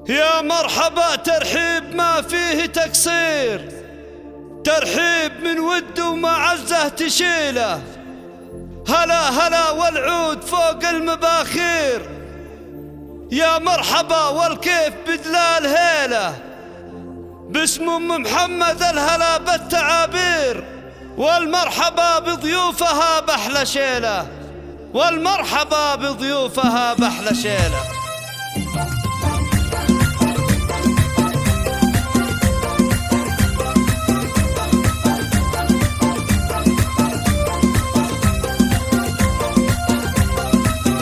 يا مرحبا ترحيب ما فيه تقصير، ترحيب من ود ومعزه تشيله. هلا هلا والعود فوق المباخير، يا مرحبا والكيف بدلال هيله. باسم ام محمد الهلا بالتعابير، والمرحبا بضيوفها بأحلى شيله، والمرحبا بضيوفها بأحلى شيله.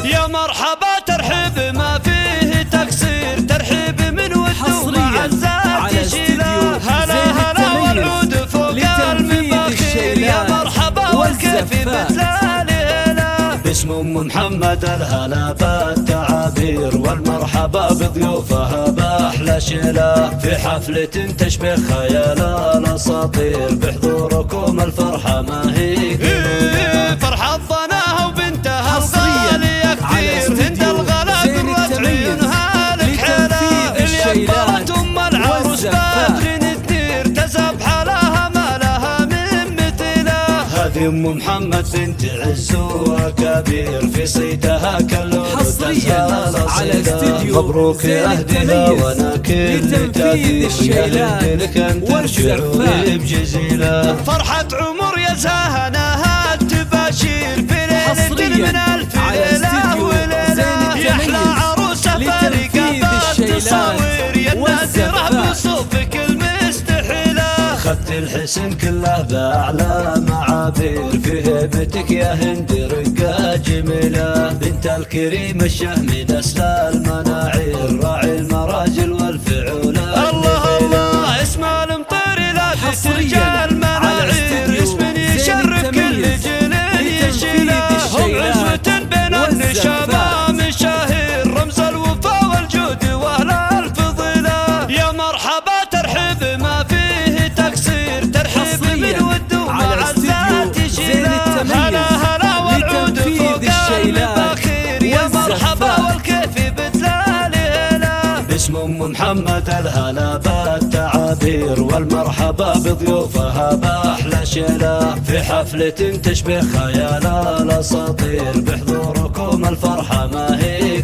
يا مرحبا ترحيب ما فيه تقصير، ترحيب من ود ومعزات يشيله. هلا هلا والعود فوق المباخير، يا مرحبا والكيف بدلال هيله. باسم ام محمد الهلا بالتعابير، والمرحبا بضيوفها باحلى شيله. في حفلة تشبه خيال الاساطير، بحضوركم الفرحة ما هي فرحة ضناها وبنتها الغالية كثير. هند الغلا قرة عيونها لك حيلة، اللي اكبرت ام العروس بدر تدير، تزاب حالها ما لها من مثيله. هذه ام محمد بنت عز وكبير، في صيتها كاللون حصريا على استديو مبروك اهدها وانا كل تاثير، يا لك انت شعوري بجزيله. فرحة عمر يا زهناها التباشير، في ليلة من الف ليلة وليلة. يا احلى عروسة فارقة بالتصاوير، يا النادرة بوصوفك المستحيلة. اخذت الحسن كله باعلى معابير، في هيبتك يا هند رقة جميلة. بنت الكريم الشهم نسل المناعير، راعي المراجل والفعولة. الله الله اسم المطير لا ترجع المناعير، اسم يشرف كل جيل يشيله. هم عزوة بين النشامة مشاهير، رمز الوفا والجود واهل الفضيلة. يا مرحبا ترحيب ما فيه تقصير، ترحيب من ود ومعزات يشيله. هلا هلا والعود فوق المباخير، يا مرحبا والكيف بدلال هيله. باسم ام محمد الهلا بالتعابير، والمرحبا بضيوفها باحلى شيله. في حفلة تشبه خيال الاساطير، بحضوركم الفرحة ما هي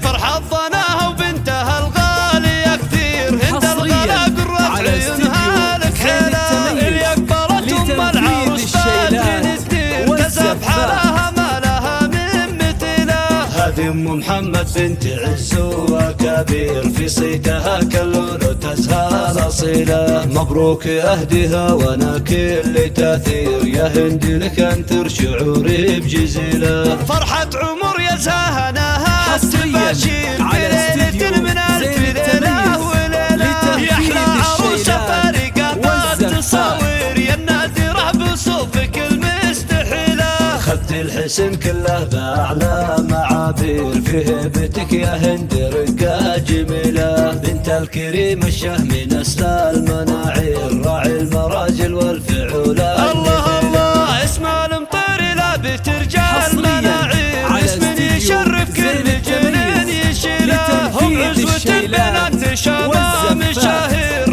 فرحة ضناها وبنتها الغالية كثير. هند الغلا قرة عيونها لك حيلة، اللي اكبرت ام العروس بدر تدير، تزاب حالها ما لها من مثيله. هذه ام محمد بنت عز وكبير، في صيتها كاللون تزهى الاصيله. مبروك اهدها وانا كل تاثير، يا هند لك انثر شعوري بجزيله. فرحة عمر يا زهناها التباشير، في ليلة من الف ليلة وليلة. يا احلى عروسة فارقة بالتصاوير، يا النادرة بوصوفك المستحيلة. اخذت الحسن كله باعلى معابير، في هيبتك يا هند رقة جميلة. بنت الكريم الشهم نسل المناعير، راعي المراجل والفعولة. الله الله اسم المطير لا بترجع المناعير، اسم يشرف كل جنين يشيله. هم عزوة بين النشامة مشاهير،